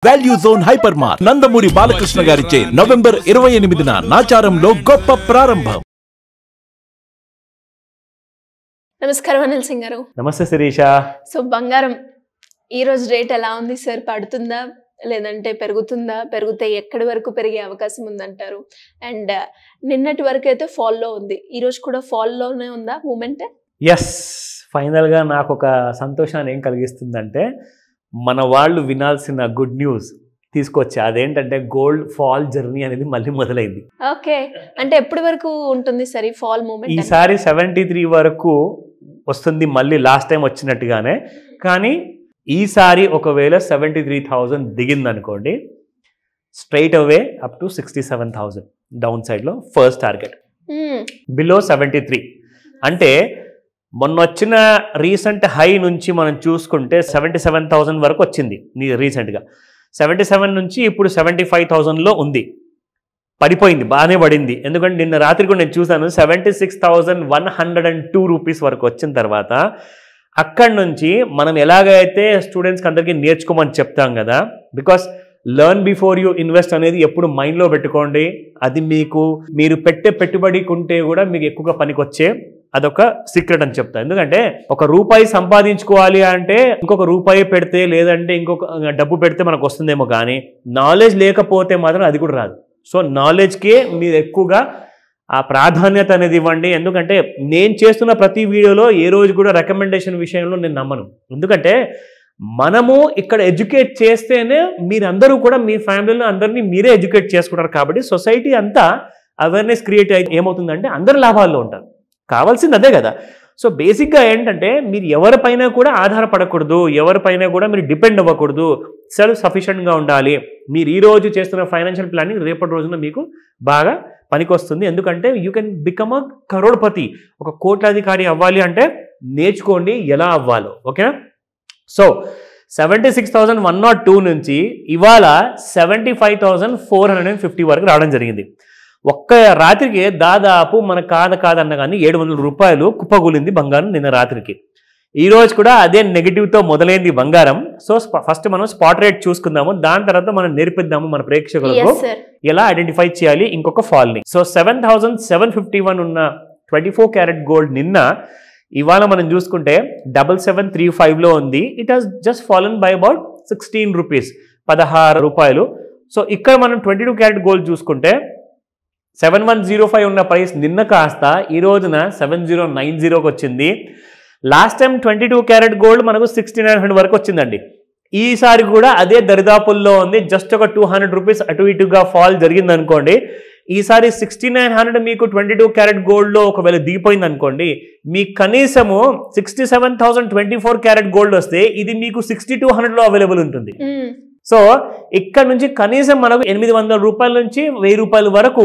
Value zone hyper mart Nandamuri Balakrishna గారిచే November 28న నాచారంలో గొప్ప ప్రారంభం. నమస్కారం అనిల్ సింగ్ గారు. నమస్తే శిరీష. సో బంగారం ఈ రోజు రేట్ ఎలా ఉంది సార్? పడుతుందా లేదంటే పెరుగుతుందా? పెరిగితే ఎక్కడి వరకు పెరిగే అవకాశం ఉందంటారు? అండ్ నిన్నటి వరకు అయితే ఫాల్లో ఉంది, ఈ రోజు కూడా ఫాల్లోనే ఉందా మూమెంట్? ఎస్, ఫైనల్గా నాకు ఒక సంతోషాన్ని ఏం కలిగిస్తుందంటే మన వాళ్ళు వినాల్సిన గుడ్ న్యూస్ తీసుకొచ్చా. అదేంటంటే గోల్డ్ ఫాల్ జర్నీ అనేది మళ్ళీ మొదలైంది. ఓకే, అంటే ఎప్పటి వరకు ఉంటుంది సార్ ఈ ఫాల్ మూమెంట్? ఈసారి 73 వరకు వస్తుంది, మళ్ళీ లాస్ట్ టైం వచ్చినట్టుగానే. కానీ ఈసారి ఒకవేళ 73,000 దిగింది అనుకోండి, straight away up to 67,000 down సైడ్లో ఫస్ట్ టార్గెట్. బిలో 73 అంటే మొన్న వచ్చిన రీసెంట్ హై నుంచి మనం చూసుకుంటే 77,000 వరకు వచ్చింది రీసెంట్గా. 77 నుంచి ఇప్పుడు 75,000లో ఉంది. పడిపోయింది, బాగానే పడింది. ఎందుకంటే నిన్న రాత్రి కూడా నేను చూసాను 76,102 రూపీస్ వరకు వచ్చిన తర్వాత అక్కడి నుంచి మనం ఎలాగైతే స్టూడెంట్స్కి అందరికీ నేర్చుకోమని చెప్తాం కదా, because learn before you invest అనేది ఎప్పుడు మైండ్లో పెట్టుకోండి. అది మీరు పెట్టే పెట్టుబడికుంటే కూడా మీకు ఎక్కువగా పనికొచ్చే అదొక సీక్రెట్ అని చెప్తా. ఎందుకంటే ఒక రూపాయి సంపాదించుకోవాలి అంటే ఇంకొక రూపాయి పెడితే లేదంటే ఇంకొక డబ్బు పెడితే మనకు వస్తుందేమో, కానీ నాలెడ్జ్ లేకపోతే మాత్రం అది కూడా రాదు. సో నాలెడ్జ్కే మీరు ఎక్కువగా ఆ ప్రాధాన్యత అనేది ఇవ్వండి. ఎందుకంటే నేను చేస్తున్న ప్రతి వీడియోలో ఏ రోజు కూడా రికమెండేషన్ విషయంలో నేను నమ్మను. ఎందుకంటే మనము ఇక్కడ ఎడ్యుకేట్ చేస్తేనే మీరందరూ కూడా మీ ఫ్యామిలీలో అందరినీ మీరే ఎడ్యుకేట్ చేసుకుంటారు. కాబట్టి సొసైటీ అంతా అవేర్నెస్ క్రియేట్ అయ్యి ఏమవుతుందంటే అందరు లాభాల్లో ఉంటారు. కావాల్సింది అదే కదా. సో బేసిక్గా ఏంటంటే మీరు ఎవరిపైన కూడా ఆధారపడకూడదు, ఎవరిపైన కూడా మీరు డిపెండ్ అవ్వకూడదు, సెల్ఫ్ సఫిషియెంట్గా ఉండాలి. మీరు ఈ రోజు చేస్తున్న ఫైనాన్షియల్ ప్లానింగ్ రేపటి రోజున మీకు బాగా పనికొస్తుంది. ఎందుకంటే you can become a crorepati. ఒక కోట్లాధికారి అవ్వాలి అంటే నేర్చుకోండి ఎలా అవ్వాలో. ఓకేనా? సో 76,102 నుంచి ఇవాళ 75,450 వరకు రావడం జరిగింది. ఒక్క రాత్రికి దాదాపు మన కాదన్న కానీ 700 రూపాయలు కుప్పగూలింది బంగారం నిన్న రాత్రికి. ఈ రోజు కూడా అదే నెగిటివ్తో మొదలైంది బంగారం. సో ఫస్ట్ మనం స్పాట్ రేట్ చూసుకుందాము, దాని తర్వాత మనం నేర్పిద్దాము మన ప్రేక్షకులకు ఎలా ఐడెంటిఫై చేయాలి ఇంకొక ఫాల్ని. సో 7,751 ఉన్న 24 క్యారెట్ గోల్డ్ నిన్న ఇవాళ మనం చూసుకుంటే 7735లో ఉంది. It has just fallen by about 16 rupees, 16 రూపాయలు. సో ఇక్కడ మనం 22 క్యారెట్ గోల్డ్ చూసుకుంటే 7105 ఉన్న ప్రైస్ నిన్న కాస్త ఈ రోజున 7090కి వచ్చింది. లాస్ట్ టైం 22 క్యారెట్ గోల్డ్ మనకు 6900 వరకు వచ్చిందండి. ఈసారి కూడా అదే దరిదాపుల్లో ఉంది. జస్ట్ ఒక 200 రూపీస్ అటు ఇటుగా ఫాల్ జరిగింది అనుకోండి. ఈసారి 6900 మీకు 22 క్యారెట్ గోల్డ్లో ఒకవేళ దిగిపోయింది అనుకోండి, మీకు కనీసము 67,024 క్యారెట్ గోల్డ్ వస్తే ఇది మీకు 6200లో అవైలబుల్ ఉంటుంది. సో ఇక్కడ నుంచి కనీసం మనకు 800 రూపాయల నుంచి 1000 రూపాయల వరకు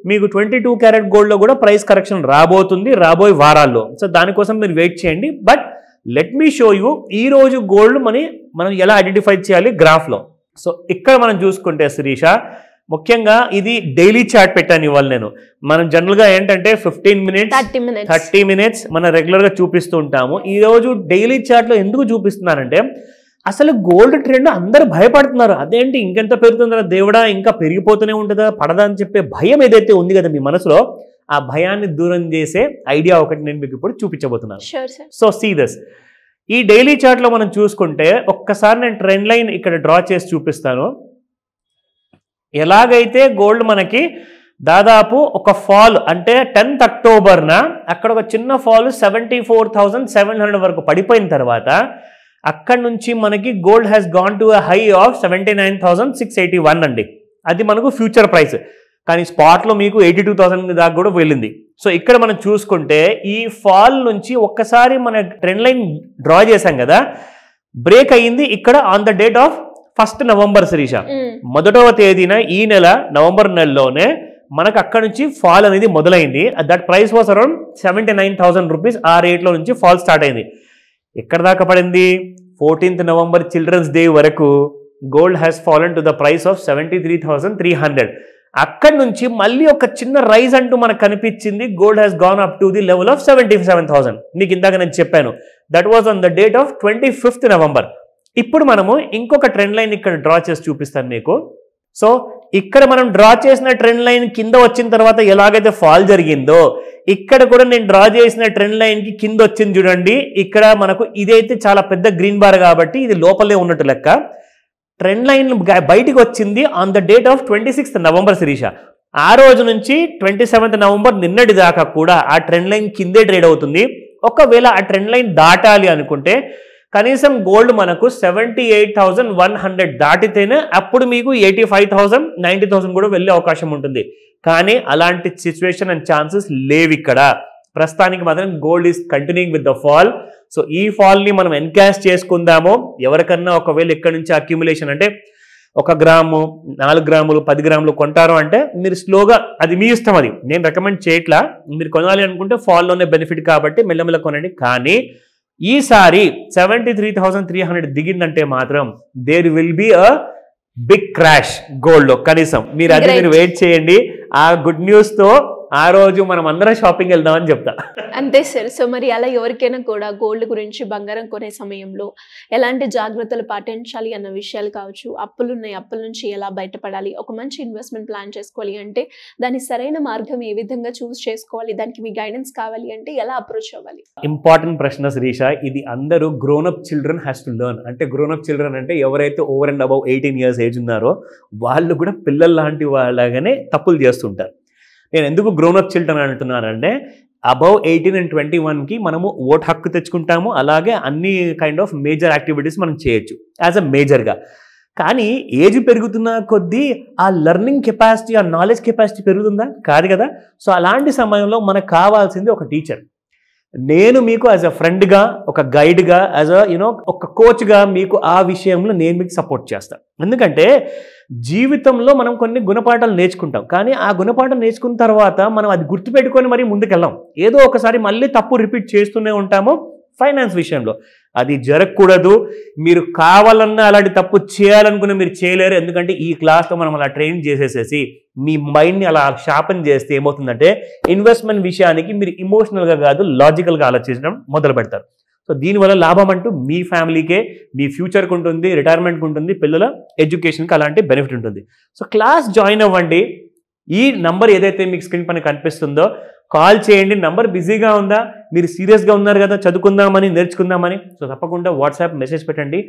మీకు 22 క్యారెట్ గోల్డ్లో కూడా ప్రైస్ కరెక్షన్ రాబోతుంది రాబోయే వారాల్లో. సో దానికోసం మీరు వెయిట్ చేయండి. But let me show you ఈ రోజు గోల్డ్ మనం ఎలా ఐడెంటిఫై చేయాలి గ్రాఫ్లో. సో ఇక్కడ మనం చూసుకుంటే శిరీష, ముఖ్యంగా ఇది డైలీ చార్ట్ పెట్టాను ఇవాళ నేను. మనం జనరల్గా ఏంటంటే 15 మినిట్స్ 30 మినిట్స్ మనం రెగ్యులర్గా చూపిస్తూ ఉంటాము. ఈరోజు డైలీ చార్ట్లో ఎందుకు చూపిస్తున్నానంటే అసలు గోల్డ్ ట్రెండ్ అందరూ భయపడుతున్నారు. అదేంటి ఇంకెంత పెరుగుతుందా దేవుడా, ఇంకా పెరిగిపోతూనే ఉంటుందా పడదా అని చెప్పే భయం ఏదైతే ఉంది కదా మీ మనసులో, ఆ భయాన్ని దూరం చేసే ఐడియా ఒకటి నేను మీకు ఇప్పుడు చూపించబోతున్నాను. So see this. ఈ డైలీ చార్ట్లో మనం చూసుకుంటే ఒక్కసారి నేను ట్రెండ్ లైన్ ఇక్కడ డ్రా చేసి చూపిస్తాను. ఎలాగైతే గోల్డ్ మనకి దాదాపు ఒక ఫాల్ అంటే 10th అక్టోబర్న అక్కడ ఒక చిన్న ఫాల్ 74,700 వరకు పడిపోయిన తర్వాత అక్కడి నుంచి మనకి gold has gone to a high of 79,681 అండి. అది మనకు ఫ్యూచర్ ప్రైస్. కానీ స్పాట్లో మీకు 82,000 దాకా కూడా వెళ్ళింది. సో ఇక్కడ మనం చూసుకుంటే ఈ ఫాల్ నుంచి ఒక్కసారి మన ట్రెండ్ లైన్ డ్రా చేశాం కదా, బ్రేక్ అయ్యింది ఇక్కడ on the date of 1st November Sirisha. 1వ తేదీన ఈ నెల నవంబర్ నెలలోనే మనకు అక్కడ నుంచి ఫాల్ అనేది మొదలైంది. That price was around 79,000 rupees. ఆ రేట్లో నుంచి ఫాల్ స్టార్ట్ అయింది. ఎక్కడ దాకా పడింది? 14th నవంబర్ చిల్డ్రన్స్ డే వరకు gold has fallen to the price of 73,300. అక్కడి నుంచి మళ్ళీ ఒక చిన్న రైజ్ అంటూ మనకు కనిపించింది. Gold has gone up to the level of 77,000. మీకు ఇందాక నేను చెప్పాను, that was on the date of 25th November. ఇప్పుడు మనము ఇంకొక ట్రెండ్ లైన్ ఇక్కడ డ్రా చేసి చూపిస్తాను మీకు. సో ఇక్కడ మనం డ్రా చేసిన ట్రెండ్ లైన్ కింద వచ్చిన తర్వాత ఎలాగైతే ఫాల్ జరిగిందో ఇక్కడ కూడా నేను డ్రా చేసిన ట్రెండ్ లైన్ కి కింద వచ్చింది చూడండి. ఇక్కడ మనకు ఇదైతే చాలా పెద్ద గ్రీన్ బార్ కాబట్టి ఇది లోపలే ఉన్నట్టు లెక్క. ట్రెండ్ లైన్ బయటికి వచ్చింది on the date of 26th November Sirisha. ఆ రోజు నుంచి 27th November నిన్నటి దాకా కూడా ఆ ట్రెండ్ లైన్ కిందే ట్రేడ్ అవుతుంది. ఒకవేళ ఆ ట్రెండ్ లైన్ దాటాలి అనుకుంటే కనీసం గోల్డ్ మనకు 78,100 దాటితేనే అప్పుడు మీకు 85,000 90,000 కూడా వెళ్ళే అవకాశం ఉంటుంది. కానీ అలాంటి సిచ్యువేషన్ అండ్ ఛాన్సెస్ లేవు ఇక్కడ. ప్రస్తుతానికి మాత్రం gold is continuing with the fall. So ఈ ఫాల్ని మనం ఎన్కాష్ చేసుకుందాము. ఎవరికన్నా ఒకవేళ ఇక్కడ నుంచి అక్యుములేషన్ అంటే 1 గ్రాము 4 గ్రాములు 10 గ్రాములు కొంటారు అంటే మీరు స్లోగా, అది మీ ఇష్టం, అది నేను రికమెండ్ చేయట్లా. మీరు కొనాలి అనుకుంటే ఫాల్లోనే బెనిఫిట్ కాబట్టి మెల్లమెల్ల కొనండి. కానీ ఈసారి 73,300 దిగిందంటే మాత్రం there will be a big crash gold లో. కనీసం మీరు అది మీరు వెయిట్ చేయండి. ఆ గుడ్ న్యూస్ తో ఆ రోజు మనం అందరం షాపింగ్ వెళ్దామని చెప్తా. అంతే సార్. సో మరి అలా ఎవరికైనా కూడా గోల్డ్ గురించి, బంగారం కొనే సమయంలో ఎలాంటి జాగ్రత్తలు పాటించాలి అన్న విషయాలు కావచ్చు, అప్పులు ఉన్నాయి, అప్పుల నుంచి ఎలా బయటపడాలి, ఒక మంచి ఇన్వెస్ట్మెంట్ ప్లాన్ చేసుకోవాలి అంటే దాని సరైన మార్గం ఏ విధంగా చూస్ చేసుకోవాలి, దానికి మీ గైడెన్స్ కావాలి అంటే ఎలా అప్రోచ్ అవ్వాలి? ఇంపార్టెంట్ ప్రశ్న శిరీష. ఇది అందరూ grown up children has to learn. అంటే గ్రోన్ అప్ చిల్డ్రన్ అంటే ఎవరైతే over and above 18 years age ఉన్నారో వాళ్ళు కూడా పిల్లల లాంటి వాళ్ళగానే తప్పులు చేస్తుంటారు. నేను ఎందుకు గ్రోనప్ చిల్డ్రన్ అంటున్నానంటే అబౌవ్ 18 and 21కి మనము ఓట్ హక్కు తెచ్చుకుంటాము. అలాగే అన్ని కైండ్ ఆఫ్ మేజర్ యాక్టివిటీస్ మనం చేయొచ్చు యాజ్ అ మేజర్గా. కానీ ఏజ్ పెరుగుతున్న కొద్దీ ఆ లెర్నింగ్ కెపాసిటీ, ఆ నాలెడ్జ్ కెపాసిటీ పెరుగుతుందా? కాదు కదా. సో అలాంటి సమయంలో మనకు కావాల్సింది ఒక టీచర్. నేను మీకు యాజ్ అ ఫ్రెండ్గా, ఒక గైడ్గా, యాజ్ అ ఒక కోచ్గా మీకు ఆ విషయంలో నేను మీకు సపోర్ట్ చేస్తాను. ఎందుకంటే జీవితంలో మనం కొన్ని గుణపాఠాలు నేర్చుకుంటాం. కానీ ఆ గుణపాఠం నేర్చుకున్న తర్వాత మనం అది గుర్తుపెట్టుకొని మరీ ముందుకెళ్ళాం. ఏదో ఒకసారి మళ్ళీ తప్పు రిపీట్ చేస్తూనే ఉంటాము. ఫైనాన్స్ విషయంలో అది జరగకూడదు. మీరు కావాలన్నా అలాంటి తప్పు చేయాలనుకున్న మీరు చేయలేరు. ఎందుకంటే ఈ క్లాస్లో మనం అలా ట్రైన్ చేసేసేసి మీ మైండ్ని అలా షార్పన్ చేస్తే ఏమవుతుందంటే ఇన్వెస్ట్మెంట్ విషయానికి మీరు ఇమోషనల్గా కాదు లాజికల్గా ఆలోచించడం మొదలు పెడతారు. సో దీనివల్ల లాభం అంటూ మీ ఫ్యామిలీకే, మీ ఫ్యూచర్కి ఉంటుంది, రిటైర్మెంట్కి ఉంటుంది, పిల్లల ఎడ్యుకేషన్కి అలాంటి బెనిఫిట్ ఉంటుంది. సో క్లాస్ జాయిన్ అవ్వండి. ఈ నంబర్ ఏదైతే మీకు స్క్రీన్ పైన కనిపిస్తుందో కాల్ చేయండి. నంబర్ బిజీగా ఉందా, మీరు సీరియస్గా ఉన్నారు కదా చదువుకుందామని, నేర్చుకుందామని, సో తప్పకుండా వాట్సాప్ మెసేజ్ పెట్టండి.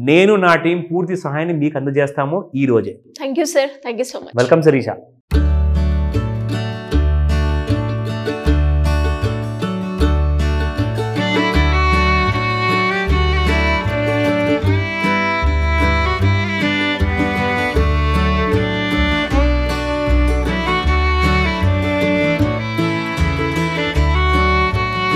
నేను నా టీం పూర్తి సహాయాన్ని మీకు అందజేస్తాము ఈ రోజే. Thank you sir. Thank you so much. Welcome Sirisha.